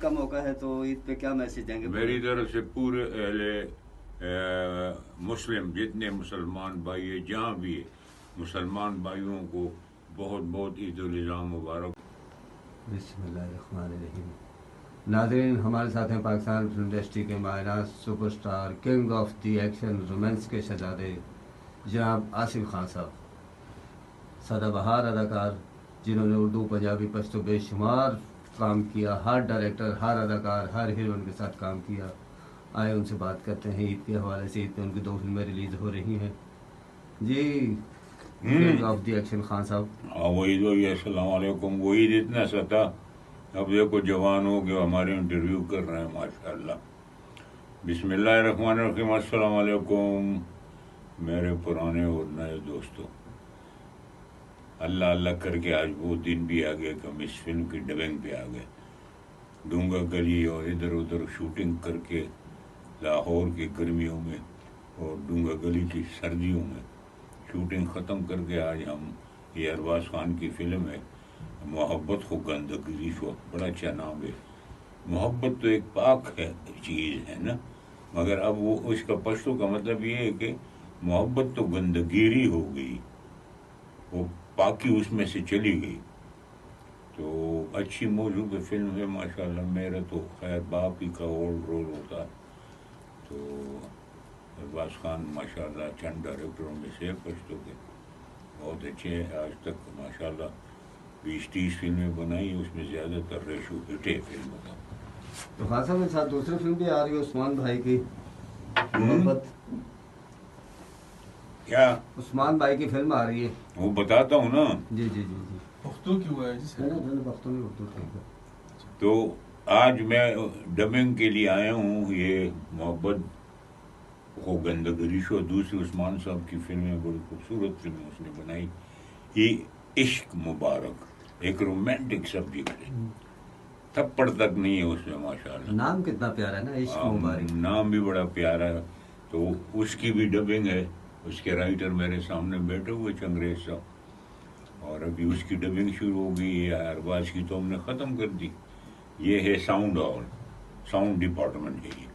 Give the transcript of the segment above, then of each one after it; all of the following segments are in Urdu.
کا موقع ہے تو عید پہ کیا میسج دیں گے؟ میری طرف سے پورے اہل مسلم جتنے مسلمان بھائی ہیں جہاں بھی ہے مسلمان بھائیوں کو بہت بہت عید الاضحیٰ مبارک۔ بسم اللہ الرحمن الرحیم۔ ناظرین، ہمارے ساتھ ہیں پاکستان فلم انڈسٹری کے Mahira super star king of the action romance کے شہزادے جناب آصف خان صاحب، سدا بہار اداکار جنہوں نے اردو پنجابی پشتو بے شمار کام کیا، ہر ڈائریکٹر ہر اداکار ہر ہیروئن کے ساتھ کام کیا۔ آئے ان سے بات کرتے ہیں عید کے حوالے سے۔ عید پہ ان کی 2 فلمیں ریلیز ہو رہی ہیں۔ جی king of the action Khan صاحب، وہی تو یہ السلام علیکم۔ وہ عید اتنا سا تھا، اب دیکھو جوان ہو کہ ہمارے انٹرویو کر رہے ہیں ماشاء اللہ۔ بسم اللہ الرحمن الرحیم۔ السلام علیکم میرے پرانے اور نئے دوستوں، اللہ اللہ کر کے آج وہ دن بھی آ گیا کہ ہم اس فلم کی ڈبنگ پہ آ گئے۔ ڈونگا گلی اور ادھر ادھر شوٹنگ کر کے لاہور کی گرمیوں میں اور ڈونگا گلی کی سردیوں میں شوٹنگ ختم کر کے آج ہم یہ ارباز خان کی فلم ہے محبت کو گندگی رشوت، بڑا اچھا نام ہے۔ محبت تو ایک پاک ہے چیز ہے نا، مگر اب وہ اس کا پشتو کا مطلب یہ ہے کہ محبت تو گندگیری ہو گئی، وہ پاکی اس میں سے چلی گئی۔ تو اچھی موضوع پہ فلم ہے ماشاءاللہ۔ میرا تو خیر باپ ہی کا اولڈ رول ہوتا، تو ارباز خان ماشاءاللہ چند ڈائریکٹروں میں سے پشتو کے بہت اچھے ہیں۔ آج تک ماشاءاللہ 20-30 فلمیں بنائی، اس میں زیادہ تر ریشو ہٹ ہے فلموں کا۔ تو خان صاحب کے ساتھ دوسری فلم بھی آ رہی ہے عثمان بھائی کی محبت۔ کیا عثمان بھائی کی فلم آ رہی ہے، وہ بتاتا ہوں نا۔ جی جی جی جی، پختو کی ہوا ہے جی سر؟ پختوں میں اردو ٹھیک ہے۔ تو آج میں ڈبنگ کے لیے آیا ہوں۔ یہ محبت کو گندگی رشوت دوسری عثمان صاحب کی فلم ہے، بڑی خوبصورت فلم اس نے بنائی۔ یہ عشق مبارک ایک رومانٹک سبجیکٹ ہے، تھپڑ تک نہیں ہے اس میں ماشاءاللہ۔ نام کتنا پیارا ہے نا، عشق مبارک۔ نام بھی بڑا پیارا ہے۔ تو اس کی بھی ڈبنگ ہے، اس کے رائٹر میرے سامنے بیٹھے ہوئے چنگریز صاحب، اور ابھی اس کی ڈبنگ شروع ہو گئی ہے۔ ارباز کی تو ہم نے ختم کر دی۔ یہ ہے ساؤنڈ ڈپارٹمنٹ ہے یہ۔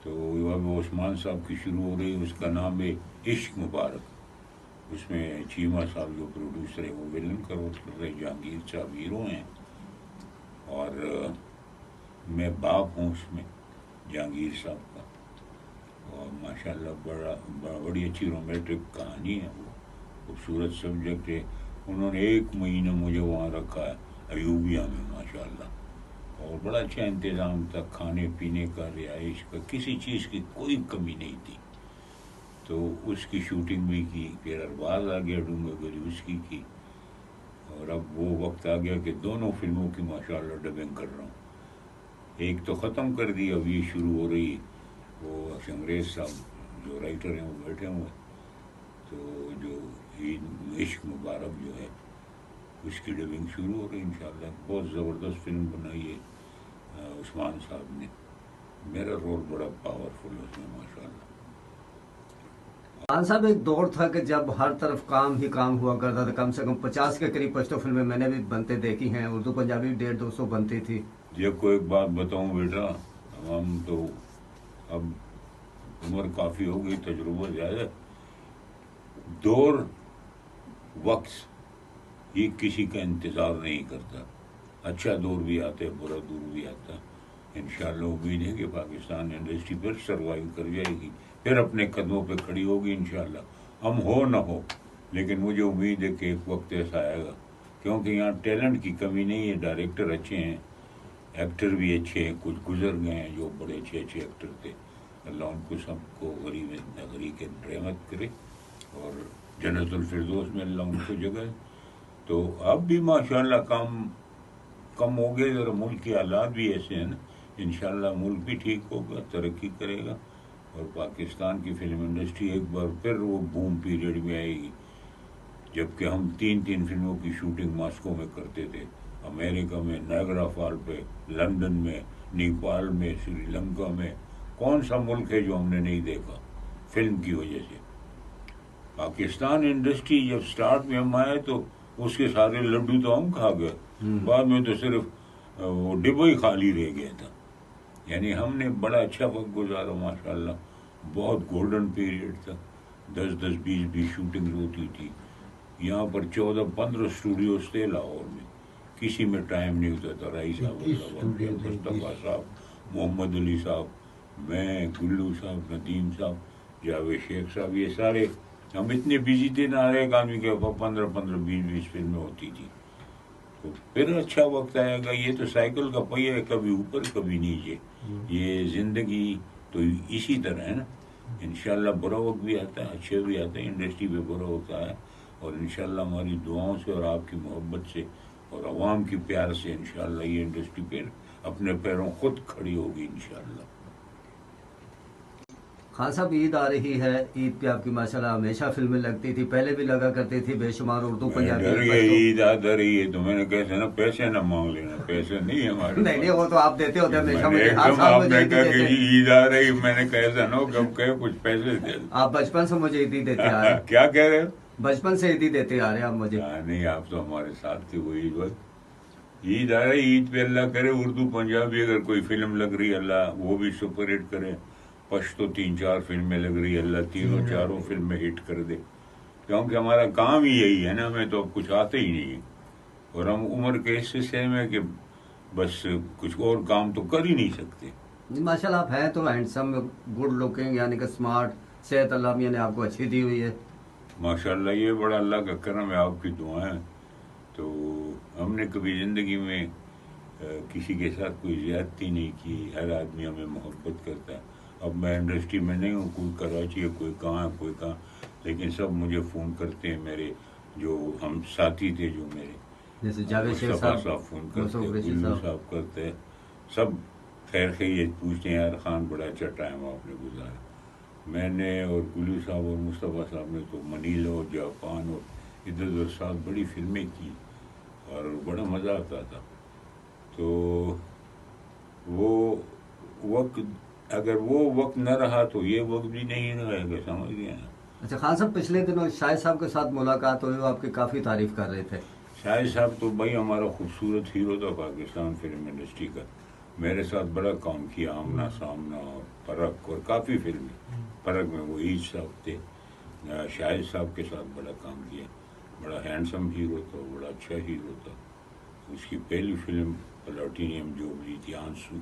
تو اب عثمان صاحب کی شروع ہو رہی ہے، اس کا نام ہے عشق مبارک۔ اس میں چیمہ صاحب جو پروڈیوسر ہے وہ ویلن کا رول کر رہے، جہانگیر صاحب ہیرو ہیں، اور میں باپ ہوں اس میں جہانگیر صاحب کا۔ اور ماشاءاللہ بڑی اچھی رومانٹک کہانی ہے، وہ خوبصورت سبجیکٹ ہے۔ انہوں نے 1 مہینہ مجھے وہاں رکھا ہے ایوبیہ میں ماشاءاللہ، اور بڑا اچھا انتظام تھا، کھانے پینے کا، رہائش کا، کسی چیز کی کوئی کمی نہیں تھی۔ تو اس کی شوٹنگ بھی کی، پھر ارباز آ گیا ڈونگا گلی اس کی، اور اب وہ وقت آ گیا کہ دونوں فلموں کی ماشاءاللہ ڈبنگ کر رہا ہوں۔ ایک تو ختم کر دی، اب یہ شروع ہو رہی ہے۔ وہ انگریز صاحب جو رائٹر ہیں وہ بیٹھے ہوئے، تو جو عشق مبارک جو ہے اس کی ڈبنگ شروع ہو رہی ہے انشاءاللہ۔ بہت زبردست فلم بنائی ہے عثمان صاحب نے، میرا رول بڑا پاورفل ہے اس میں ماشاءاللہ۔ خان صاحب، ایک دور تھا کہ جب ہر طرف کام ہی کام ہوا کرتا تھا، کم سے کم 50 کے قریب پشتو فلمیں میں نے بھی بنتے دیکھی ہیں، اردو پنجابی 150-200 بنتی تھی۔ دیکھو ایک بات بتاؤں بیٹا، ہم تو اب عمر کافی ہو گئی، تجربہ زیادہ، دور وقت یہ کسی کا انتظار نہیں کرتا۔ اچھا دور بھی آتا ہے، برا دور بھی آتا ہے۔ انشاءاللہ امید ہے کہ پاکستان انڈسٹری پھر سروائیو کر جائے گی، پھر اپنے قدموں پہ کھڑی ہوگی انشاءاللہ۔ ہم ہو نہ ہو، لیکن مجھے امید ہے کہ ایک وقت ایسا آئے گا، کیونکہ یہاں ٹیلنٹ کی کمی نہیں ہے، ڈائریکٹر اچھے ہیں، ایکٹر بھی اچھے ہیں، کچھ گزر گئے ہیں جو بڑے اچھے ایکٹر تھے، اللہ ان کو سب کو غریب نگری کے رحمت کرے، اور جنت الفردوس میں اللہ ان کو جگہ۔ تو اب بھی ماشاءاللہ کام کم ہو گئے، ذرا ملک کے حالات بھی ایسے ہیں نا، انشاءاللہ ملک بھی ٹھیک ہوگا، ترقی کرے گا، اور پاکستان کی فلم انڈسٹری ایک بار پھر وہ بوم پیریڈ میں آئے گی۔ جبکہ ہم 3 فلموں کی شوٹنگ ماسکو میں کرتے تھے، امریکہ میں نائگرا فال پہ، لندن میں، نیپال میں، سری لنکا میں، کون سا ملک ہے جو ہم نے نہیں دیکھا فلم کی وجہ سے۔ پاکستان انڈسٹری جب سٹارٹ میں ہم آئے تو اس کے سارے لڈو تو ہم کھا گئے، بعد میں تو صرف وہ ڈبہ ہی خالی رہ گیا تھا. یعنی ہم نے بڑا اچھا وقت گزارا ماشاءاللہ. بہت گولڈن پیریڈ تھا. 10 20 شوٹنگز ہوتی تھی. یہاں پر 14-15 اسٹوڈیوز تھے لاہور میں. کسی میں ٹائم نہیں ہوتا تھا. رائی صاحب, مصطفیٰ صاحب, محمد علی صاحب, میں, گلو صاحب, ندیم صاحب, جاوید شیخ صاحب, یہ سارے ہم اتنے بزی تھے. نہ ایک آدمی کے 15 20 فلمیں ہوتی تھی. تو پھر اچھا وقت آئے گا. یہ تو سائیکل کا پہیہ ہے, کبھی اوپر کبھی نیچے. یہ زندگی تو اسی طرح ہے نا. انشاءاللہ برا وقت بھی آتا ہے, اچھے بھی آتے ہیں. انڈسٹری پہ برا وقت آیا, اور انشاءاللہ ہماری دعاؤں سے اور آپ کی محبت سے اور عوام کی پیار سے انشاءاللہ یہ انڈسٹری پہ اپنے پیروں خود کھڑی ہوگی انشاءاللہ. خان صاحب عید آ رہی ہے. عید پہ آپ کی ماشاءاللہ ہمیشہ فلمیں لگتی تھی, پہلے بھی لگا کرتی تھی بے شمار اردو پنجابی. عید آ رہی ہے تو میں نے کہا نا پیسے نہ مانگ لینا, پیسے نہیں ہمارے. نہیں وہ تو آپ دیتے ہوتے ہمیشہ. آپ نے کہا کہ عید آ رہی, میں نے کہا ایسا نہ ہو کب کہے کچھ پیسے دے. آپ بچپن سے مجھے عیدی دیتے آ رہے ہیں. کیا کہہ رہے ہو؟ بچپن سے عیدی دیتے آ رہے ہیں آپ مجھے. نہیں, آپ تو ہمارے ساتھ تھے وہ عید وقت. عید آ رہی, عید پہ اللہ کرے اردو پنجابی اگر کوئی فلم لگ رہی اللہ وہ بھی سپر ہٹ کرے. پشتو 3-4 فلمیں لگ رہی اللہ 3-4 فلمیں ہٹ کر دے. کیونکہ ہمارا کام ہی یہی ہے نا, ہمیں تو اب کچھ آتے ہی نہیں ہے. اور ہم عمر کے اس حصے میں کہ بس کچھ اور کام تو کر ہی نہیں سکتے. ماشاءاللہ آپ ہیں تو ہینڈسم, گڈ لکنگ, یعنی کہ اسمارٹ, صحت اللہ میاں نے آپ کو اچھی دی ہوئی ہے ماشاءاللہ. یہ بڑا اللہ کا کرم ہے, آپ کی دعائیں. تو ہم نے کبھی زندگی میں کسی کے ساتھ کوئی زیادتی نہیں کی. ہر آدمی ہمیں محبت کرتا ہے. اب میں انڈسٹری میں نہیں ہوں, کوئی کراچی ہے, کوئی کہاں ہے, کوئی کہاں, لیکن سب مجھے فون کرتے ہیں. میرے جو ہم ساتھی تھے, جو میرے جیسے جاوید شیخ صاحب فون کرتے ہیں, گلو صاحب کرتے ہیں, سب خیر خیریت پوچھتے ہیں. یار خان بڑا اچھا ٹائم آپ نے گزارا. میں نے اور گلو صاحب اور مصطفیٰ صاحب نے تو منیلا اور جاپان اور ادھر ادھر ساتھ بڑی فلمیں کی اور بڑا مزہ آتا تھا. تو وہ وقت, اگر وہ وقت نہ رہا تو یہ وقت بھی نہیں رہے گا, سمجھ گئے نا. اچھا خان صاحب, پچھلے دنوں شاہد صاحب کے ساتھ ملاقات ہوئی, آپ کی کافی تعریف کر رہے تھے. شاہد صاحب تو بھائی ہمارا خوبصورت ہیرو تھا پاکستان فلم انڈسٹری کا. میرے ساتھ بڑا کام کیا, آمنا سامنا اور فرق اور کافی فلمیں. فرق میں وہ عید صاحب تھے. شاہد صاحب کے ساتھ بڑا کام کیا. بڑا ہینڈسم ہیرو تھا, بڑا اچھا ہیرو تھا. اس کی پہلی فلم پلاٹینیم جو بھی تھی آنسو.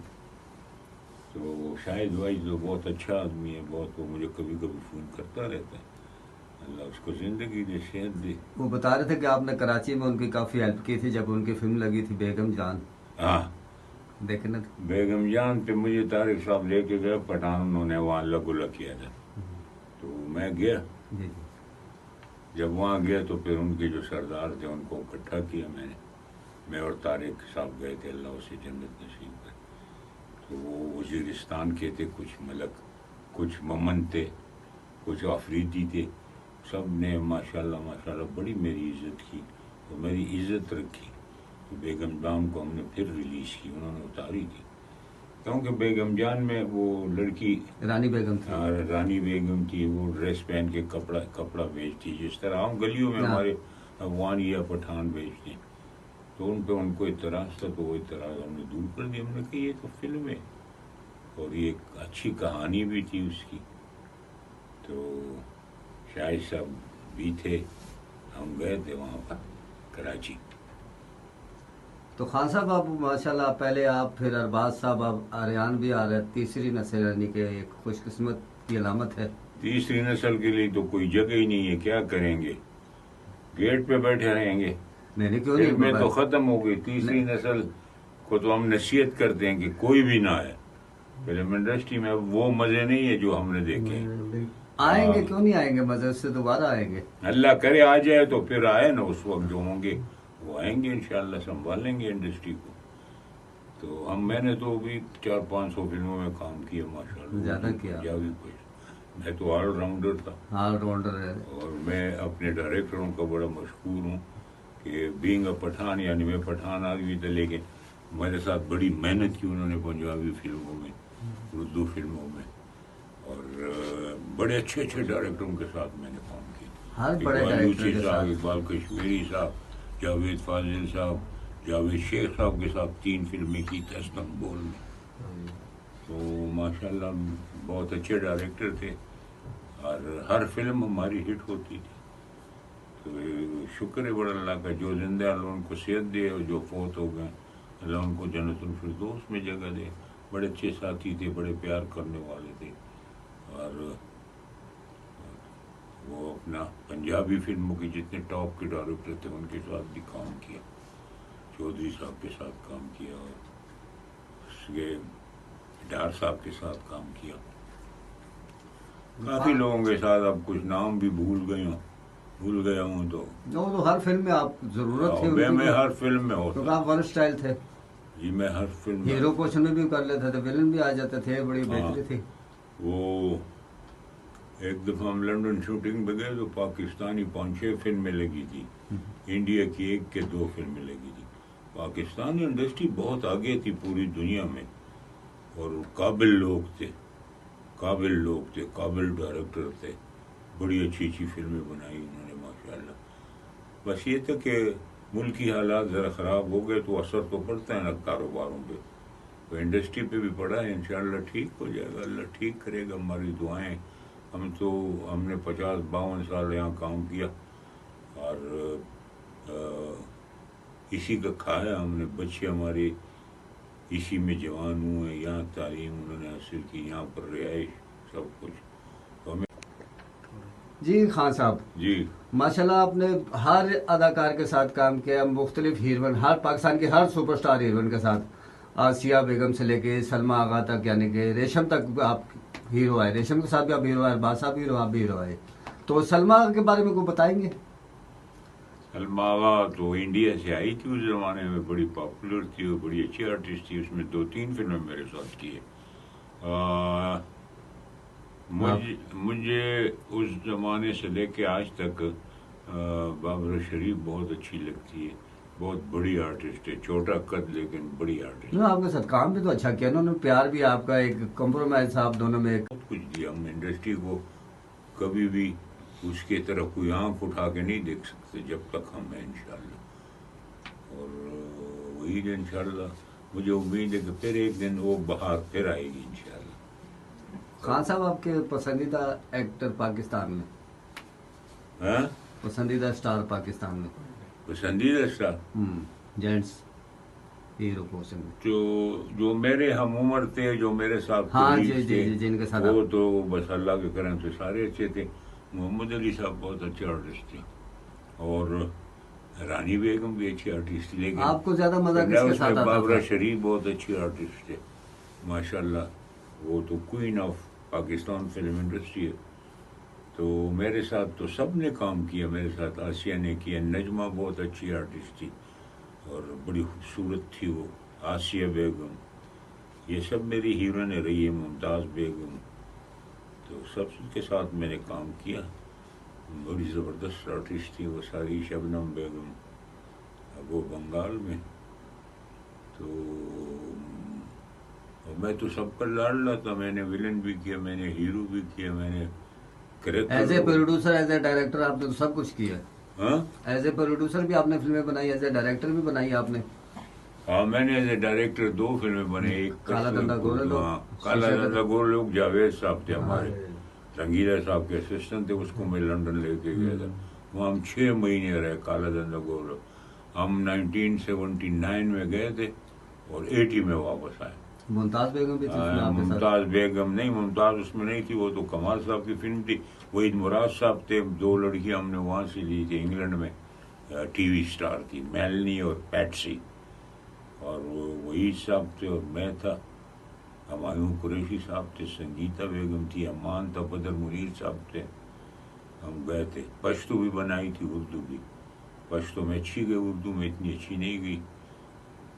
تو شاہد بھائی تو بہت اچھا آدمی ہے, بہت. وہ مجھے کبھی کبھی فون کرتا رہتا ہے. اللہ اس کو زندگی دے, صحت دے. وہ بتا رہے تھے کہ آپ نے کراچی میں ان کی کافی ہیلپ کی تھی جب ان کی فلم لگی تھی بیگم جان. ہاں, دیکھنا بیگم جان پہ مجھے طارق صاحب لے کے گئے پٹھان, انہوں نے وہاں اللہ گلا کیا تھا. تو میں گیا. جی. جب وہاں گیا تو پھر ان کے جو سردار تھے ان کو اکٹھا کیا میں اور طارق صاحب گئے تھے, اللہ اسے جنت نصیب کرے. تو وہ وزیرستان کے تھے, کچھ ملک, کچھ ممن تھے, کچھ آفریدی تھے. سب نے ماشاءاللہ بڑی میری عزت کی اور میری عزت رکھی. تو بیگم جان کو ہم نے پھر ریلیز کی, انہوں نے اتاری تھی. کیونکہ بیگم جان میں وہ لڑکی رانی بیگم تھی. رانی بیگم تھی. وہ ڈریس پہن کے کپڑا بیچتی, جس طرح ہم گلیوں میں ہمارے افغان یا پٹھان بیچتے ہیں. تو ان پہ ان کو اعتراض تھا, تو وہ اعتراض ہم نے دور کر دیا. ہم نے کہا یہ تو فلم ہے اور یہ ایک اچھی کہانی بھی تھی اس کی. تو شاہد صاحب بھی تھے, ہم گئے تھے وہاں پر کراچی. تو خان صاحب آپ ماشاءاللہ پہلے آپ, پھر ارباز صاحب, اب آریان بھی آ رہے, تیسری نسل یعنی کہ ایک خوش قسمت کی علامت ہے. تیسری نسل کے لیے تو کوئی جگہ ہی نہیں ہے. کیا کریں گے, گیٹ پہ بیٹھے رہیں گے. نہیں کیوں نہیں, میں تو ختم ہو گئی. تیسری نسل کو تو ہم نصیحت کرتے ہیں کہ کوئی بھی نہ آئے فلم انڈسٹری میں. اب وہ مزے نہیں ہے جو ہم نے دیکھے. آئیں گے, کیوں نہیں آئیں گے, مزے سے دوبارہ آئیں گے. اللہ کرے آ جائے تو پھر آئے نا, اس وقت جو ہوں گے وہ آئیں گے انشاءاللہ, سنبھالیں گے انڈسٹری کو. تو میں نے تو ابھی 400-500 فلموں میں کام کیا ماشاءاللہ. زیادہ کیا. میں تو آل راؤنڈر تھا. آل راؤنڈر ہے. اور میں اپنے ڈائریکٹروں کا بڑا مشکور ہوں کہ بینگ اے پٹھان, یعنی میں پٹھان آدمی تھا لیکن میرے ساتھ بڑی محنت کی انہوں نے پنجابی فلموں میں, اردو فلموں میں, اور بڑے اچھے ڈائریکٹروں کے ساتھ میں نے کام کیا. ہر بڑے ڈائریکٹر کے ساتھ, اقبال کشمیری صاحب, جاوید فاضل صاحب, جاوید شیخ صاحب کے ساتھ 3 فلمیں کی تھے استنبول میں. تو ماشاءاللہ بہت اچھے ڈائریکٹر تھے اور ہر فلم ہماری ہٹ ہوتی تھی. تو شکر ہے بڑا اللہ کا، جو زندہ اللہ ان کو صحت دے اور جو فوت ہو گئے اللہ ان کو جنت الفردوس میں جگہ دے. بڑے اچھے ساتھی تھے، بڑے پیار کرنے والے تھے. اور وہ اپنا پنجابی فلموں کے جتنے ٹاپ کے ڈائریکٹر تھے ان کے ساتھ بھی کام کیا. چودھری صاحب کے ساتھ کام کیا اور اس کے ڈار صاحب کے ساتھ کام کیا. کافی لوگوں کے ساتھ اب کچھ نام بھی بھول گیا ہوں. تو ہر فلم میں آپ ضرورت تھی میں ہر فلم میں ہوتا. تو آپ ون اسٹائل تھے جی، میں ہر فلم میں ہیرو پوشن میں بھی کر لیتے تھے، ویلن بھی آ جاتے تھے، بڑی بہتری تھی. وہ ایک دفعہ ہم لنڈن شوٹنگ پہ گئے تو پاکستانی 5-6 فلمیں لگی تھی، انڈیا کی 1 کے 2 فلمیں لگی تھی. پاکستانی انڈسٹری بہت آگے تھی پوری دنیا میں اور قابل لوگ تھے، قابل ڈائریکٹر تھے. بڑی اچھی فلمیں بنائی انہوں نے ماشاءاللہ. بس یہ تھا کہ ملکی حالات ذرا خراب ہو گئے تو اثر تو پڑتا ہے نا کاروباروں پہ. تو انڈسٹری پہ بھی پڑا ہے. انشاءاللہ ٹھیک ہو جائے گا، اللہ ٹھیک کرے گا. ہماری دعائیں. ہم نے 50-52 سال یہاں کام کیا اور اسی کا کھایا ہم نے. بچے ہمارے اسی میں جوان ہوئے، یہاں تعلیم انہوں نے حاصل کی، یہاں پر رہائش سب کچھ. تو ہمیں جی خان صاحب، جی ماشاءاللہ آپ نے ہر اداکار کے ساتھ کام کیا، مختلف ہیروئن، ہر پاکستان کے ہر سپر سٹار ہیروئن کے ساتھ، آسیہ بیگم سے لے کے سلمی آغا تک، یعنی کہ ریشم تک آپ ہیرو آئے. ریشم کے ساتھ بھی آپ ہیرو آئے، ارباز صاحب بھی ہیرو، آپ بھی ہیرو آئے. تو سلمی آغا کے بارے میں کوئی بتائیں گے؟ سلمی آغا تو انڈیا سے آئی تھی اس زمانے میں، بڑی پاپولر تھی، وہ بڑی اچھی آرٹسٹ تھی. اس میں 2-3 فلمیں میرے ساتھ کی ہے. مجھے اس زمانے سے لے کے آج تک بابر شریف بہت اچھی لگتی ہے. بہت بڑی آرٹسٹ ہے، چھوٹا قد لیکن بڑی آرٹسٹ. آپ کے ساتھ کام بھی تو اچھا کیا، انہوں نے پیار بھی آپ کا، ایک کمپرومائز آپ دونوں میں بہت کچھ دیا. ہم انڈسٹری کو کبھی بھی اس کی طرف کوئی آنکھ اٹھا کے نہیں دیکھ سکتے جب تک ہم ہیں انشاءاللہ. اور وہی انشاءاللہ مجھے امید ہے کہ پھر ایک دن وہ بہار پھر آئے گی انشاءاللہ. خان صاحب، آپ کے پسندیدہ ایکٹر پاکستان میں؟ پسندیدہ اسٹار پاکستان میں؟ پسندیدہ اسٹار جینٹس ہیرو پوزیشن میں جو میرے ہم عمر تھے، جو میرے ساتھ ہاں جی جن کے ساتھ وہ تو بس اللہ کے کرم سے سارے اچھے تھے. محمد علی صاحب بہت اچھے آرٹسٹ تھے اور رانی بیگم بھی اچھی آرٹسٹ تھی. لیکن آپ کو زیادہ مزہ کس کے ساتھ آتا تھا؟ بابرہ شریف بہت اچھی آرٹسٹ تھے ماشاءاللہ. وہ تو queen of Pakistan film industry ہے. تو میرے ساتھ تو سب نے کام کیا. میرے ساتھ آسیہ نے کیا. نجمہ بہت اچھی آرٹسٹ تھی اور بڑی خوبصورت تھی وہ. آسیہ بیگم، یہ سب میری ہیروئنیں رہی ہے. ممتاز بیگم، تو سب کے ساتھ میں نے کام کیا. بڑی زبردست آرٹسٹ تھی وہ ساری. شبنم بیگم، وہ بنگال میں. تو میں تو سب پر لاڈلا تھا. میں نے ویلن بھی کیا، میں نے ہیرو بھی کیا، میں نے as a producer, as a director آپ نے تو سب کچھ کیا. ایز اے پروڈیوسر بھی آپ نے فلمیں بنائی، ایز اے ڈائریکٹر بھی بنائی آپ نے. ہاں، میں نے ایز اے ڈائریکٹر 2 فلمیں بنائی. ایک کالا دھندا گور لوگ جاوید صاحب تھے ہمارے، رنگیلا صاحب کے اسسٹنٹ تھے. اس کو میں لنڈن لے کے گیا تھا. وہاں ہم 6 مہینے رہے. کالا دھندا گور ہم 1979 میں گئے تھے اور 80 میں واپس آئے. ممتاز بیگم بھی تھی اس میں آپ کے ساتھ؟ ممتاز بیگم نہیں، ممتاز اس میں نہیں تھی. وہ تو کمال صاحب کی فلم تھی. وحید مراد صاحب تھے. 2 لڑکیاں ہم نے وہاں سے لی تھی انگلینڈ میں. ٹی وی اسٹار تھی، میلنی اور پیٹسی. اور وہ وحید صاحب تھے اور میں تھا. ہمایوں قریشی صاحب تھے. سنگیتا بیگم تھی. امان تھا. بدر منیر صاحب تھے. ہم گئے تھے. پشتو بھی بنائی تھی، اردو بھی. پشتو میں اچھی گئی، اردو میں اتنی اچھی نہیں گئی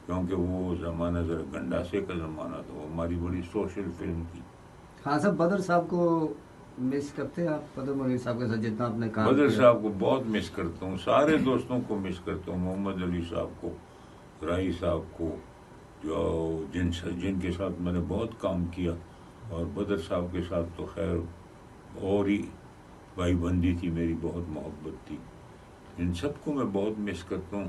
کیونکہ وہ زمانہ ذرا گنڈاسے کا زمانہ تھا. وہ ہماری بڑی سوشل فلم تھی. ہاں صاحب، بدر صاحب کو مس کرتے ہیں آپ؟ بدر منیر صاحب کے ساتھ جتنا آپ نے کام کیا. بدر صاحب کو بہت مس کرتا ہوں. سارے دوستوں کو مس کرتا ہوں. محمد علی صاحب کو، رائی صاحب کو، جو جن کے ساتھ میں نے بہت کام کیا. اور بدر صاحب کے ساتھ تو خیر اور ہی بھائی بندی تھی میری، بہت محبت تھی. ان سب کو میں بہت مس کرتا ہوں.